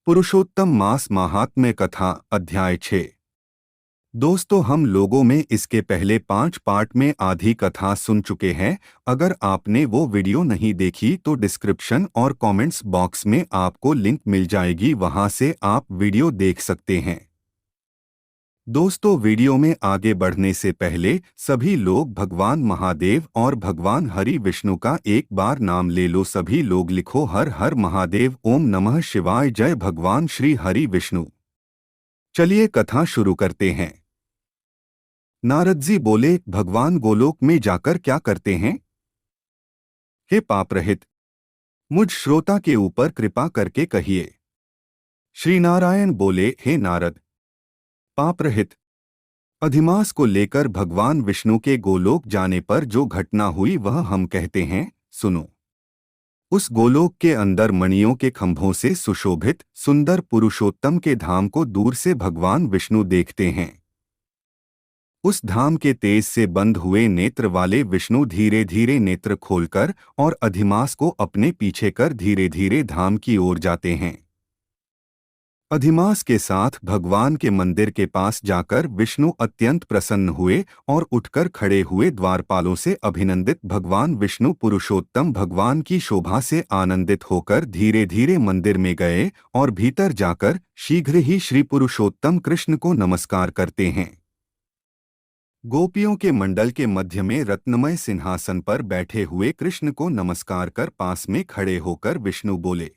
पुरुषोत्तम मास महात्म्य कथा अध्याय 6। दोस्तों, हम लोगों में इसके पहले 5 पार्ट में आधी कथा सुन चुके हैं। अगर आपने वो वीडियो नहीं देखी तो डिस्क्रिप्शन और कमेंट्स बॉक्स में आपको लिंक मिल जाएगी, वहां से आप वीडियो देख सकते हैं। दोस्तों, वीडियो में आगे बढ़ने से पहले सभी लोग भगवान महादेव और भगवान हरि विष्णु का एक बार नाम ले लो। सभी लोग लिखो हर हर महादेव, ओम नमः शिवाय, जय भगवान श्री हरि विष्णु। चलिए कथा शुरू करते हैं। नारद जी बोले, भगवान गोलोक में जाकर क्या करते हैं? हे पाप रहित, मुझ श्रोता के ऊपर कृपा करके कहिए। श्री नारायण बोले, हे नारद, पाप रहित, अधिमास को लेकर भगवान विष्णु के गोलोक जाने पर जो घटना हुई वह हम कहते हैं, सुनो। उस गोलोक के अंदर मणियों के खंभों से सुशोभित सुंदर पुरुषोत्तम के धाम को दूर से भगवान विष्णु देखते हैं। उस धाम के तेज से बंद हुए नेत्र वाले विष्णु धीरे धीरे नेत्र खोलकर और अधिमास को अपने पीछे कर धीरे धीरे धाम की ओर जाते हैं। अधिमास के साथ भगवान के मंदिर के पास जाकर विष्णु अत्यंत प्रसन्न हुए और उठकर खड़े हुए द्वारपालों से अभिनंदित भगवान विष्णु पुरुषोत्तम भगवान की शोभा से आनंदित होकर धीरे धीरे मंदिर में गए और भीतर जाकर शीघ्र ही श्री पुरुषोत्तम कृष्ण को नमस्कार करते हैं। गोपियों के मंडल के मध्य में रत्नमय सिंहासन पर बैठे हुए कृष्ण को नमस्कार कर पास में खड़े होकर विष्णु बोले।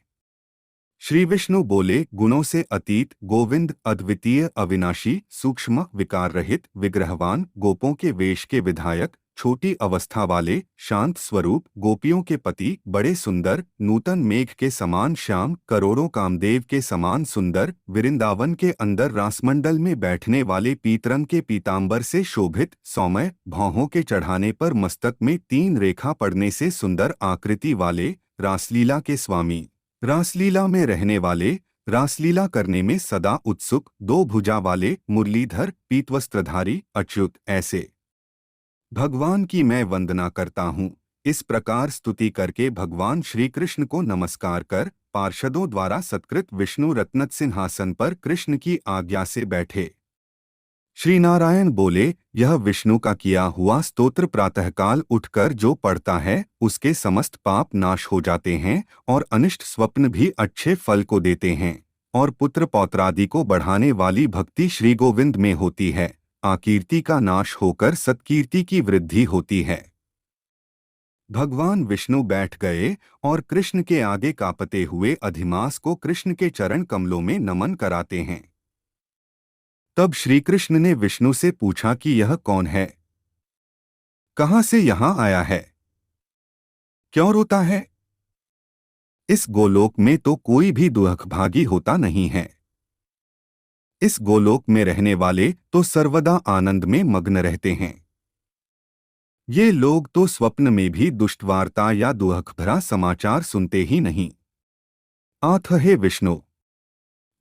श्री विष्णु बोले, गुणों से अतीत, गोविंद, अद्वितीय, अविनाशी, सूक्ष्म, विकार रहित, विग्रहवान, गोपों के वेश के विधायक, छोटी अवस्था वाले, शांत स्वरूप, गोपियों के पति, बड़े सुंदर, नूतन मेघ के समान श्याम, करोड़ों कामदेव के समान सुंदर, वृंदावन के अंदर रासमंडल में बैठने वाले पीतरंग के पीतांबर से शोभित, सौम्य, भौहों के चढ़ाने पर मस्तक में 3 रेखा पड़ने से सुंदर आकृति वाले, रासलीला के स्वामी, रासलीला में रहने वाले, रासलीला करने में सदा उत्सुक, 2 भुजा वाले, मुरलीधर, पीतवस्त्रधारी, अच्युत, ऐसे भगवान की मैं वंदना करता हूँ। इस प्रकार स्तुति करके भगवान श्री कृष्ण को नमस्कार कर पार्षदों द्वारा सत्कृत विष्णु रत्नत सिंहासन पर कृष्ण की आज्ञा से बैठे। श्री नारायण बोले, यह विष्णु का किया हुआ स्तोत्र प्रातःकाल उठकर जो पढ़ता है उसके समस्त पाप नाश हो जाते हैं और अनिष्ट स्वप्न भी अच्छे फल को देते हैं और पुत्र पौत्रादि को बढ़ाने वाली भक्ति श्री गोविंद में होती है। आकीर्ति का नाश होकर सत्कीर्ति की वृद्धि होती है। भगवान विष्णु बैठ गए और कृष्ण के आगे कांपते हुए अधिमास को कृष्ण के चरण कमलों में नमन कराते हैं। तब श्री कृष्ण ने विष्णु से पूछा कि यह कौन है, कहां से यहां आया है, क्यों रोता है? इस गोलोक में तो कोई भी दुखभागी होता नहीं है। इस गोलोक में रहने वाले तो सर्वदा आनंद में मग्न रहते हैं। ये लोग तो स्वप्न में भी दुष्टवार्ता या दुख भरा समाचार सुनते ही नहीं। आथ हे विष्णु,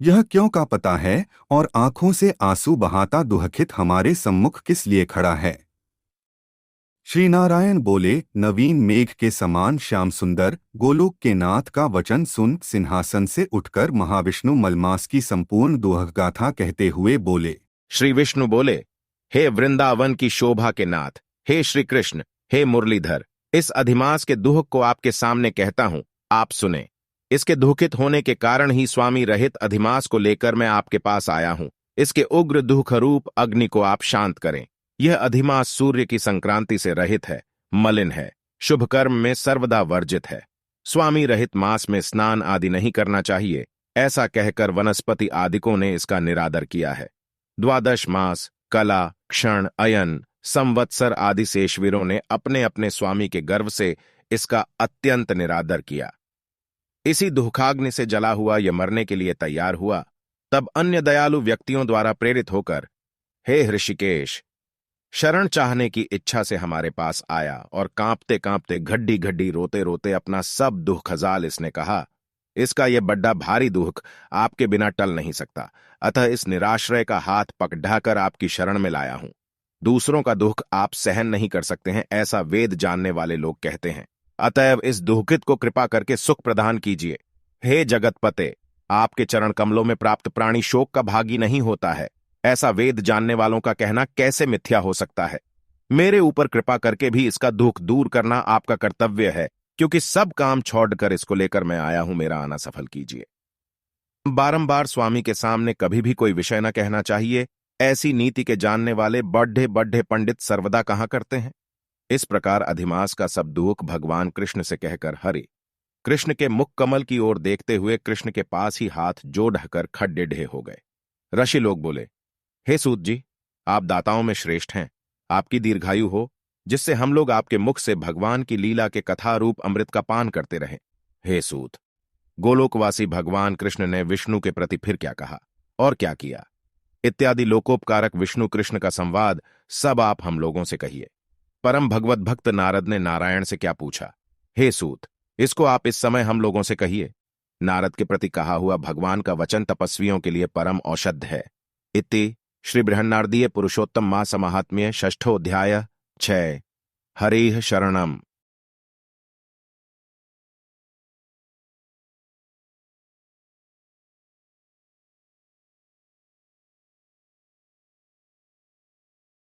यह क्यों का पता है और आंखों से आंसू बहाता दुखित हमारे सम्मुख किस लिए खड़ा है? श्री नारायण बोले, नवीन मेघ के समान श्याम सुंदर गोलोक के नाथ का वचन सुन सिंहासन से उठकर महाविष्णु मलमास की संपूर्ण दुख गाथा कहते हुए बोले। श्री विष्णु बोले, हे वृंदावन की शोभा के नाथ, हे श्री कृष्ण, हे मुरलीधर, इस अधिमास के दुख को आपके सामने कहता हूं, आप सुने। इसके दुखित होने के कारण ही स्वामी रहित अधिमास को लेकर मैं आपके पास आया हूं। इसके उग्र दुख रूप अग्नि को आप शांत करें। यह अधिमास सूर्य की संक्रांति से रहित है, मलिन है, शुभ कर्म में सर्वदा वर्जित है। स्वामी रहित मास में स्नान आदि नहीं करना चाहिए, ऐसा कहकर वनस्पति आदिकों ने इसका निरादर किया है। 12 मास, कला, क्षण, अयन, संवत्सर आदि शेषवीरों ने अपने अपने स्वामी के गर्व से इसका अत्यंत निरादर किया। इसी दुखाग्नि से जला हुआ यह मरने के लिए तैयार हुआ। तब अन्य दयालु व्यक्तियों द्वारा प्रेरित होकर, हे ऋषिकेश, शरण चाहने की इच्छा से हमारे पास आया और कांपते कांपते घड्डी घड्डी रोते रोते अपना सब दुख खजाल इसने कहा, इसका यह बड्डा भारी दुख आपके बिना टल नहीं सकता, अतः इस निराश्रय का हाथ पकड़ाकर आपकी शरण में लाया हूं। दूसरों का दुख आप सहन नहीं कर सकते हैं, ऐसा वेद जानने वाले लोग कहते हैं। अतएव इस दुखित को कृपा करके सुख प्रदान कीजिए। हे जगतपते, आपके चरण कमलों में प्राप्त प्राणी शोक का भागी नहीं होता है, ऐसा वेद जानने वालों का कहना कैसे मिथ्या हो सकता है। मेरे ऊपर कृपा करके भी इसका दुख दूर करना आपका कर्तव्य है, क्योंकि सब काम छोड़कर इसको लेकर मैं आया हूं, मेरा आना सफल कीजिए। बारंबार स्वामी के सामने कभी भी कोई विषय न कहना चाहिए, ऐसी नीति के जानने वाले बड्ढे बड्ढे पंडित सर्वदा कहा करते हैं। इस प्रकार अधिमास का सब दुख भगवान कृष्ण से कहकर हरि कृष्ण के मुख कमल की ओर देखते हुए कृष्ण के पास ही हाथ जो ढहकर खड्डे ढे हो गए। ऋषि लोग बोले, हे सूत जी, आप दाताओं में श्रेष्ठ हैं, आपकी दीर्घायु हो, जिससे हम लोग आपके मुख से भगवान की लीला के कथा रूप अमृत का पान करते रहें। हे सूत, गोलोकवासी भगवान कृष्ण ने विष्णु के प्रति फिर क्या कहा और क्या किया इत्यादि लोकोपकारक विष्णु कृष्ण का संवाद सब आप हम लोगों से कहिए। परम भगवत भक्त नारद ने नारायण से क्या पूछा, हे सूत, इसको आप इस समय हम लोगों से कहिए। नारद के प्रति कहा हुआ भगवान का वचन तपस्वियों के लिए परम औषध है। इति श्री बृहन्नारदीय पुरुषोत्तम मास महात्म्य षष्ठोऽध्याय 6 हरिः शरणम्।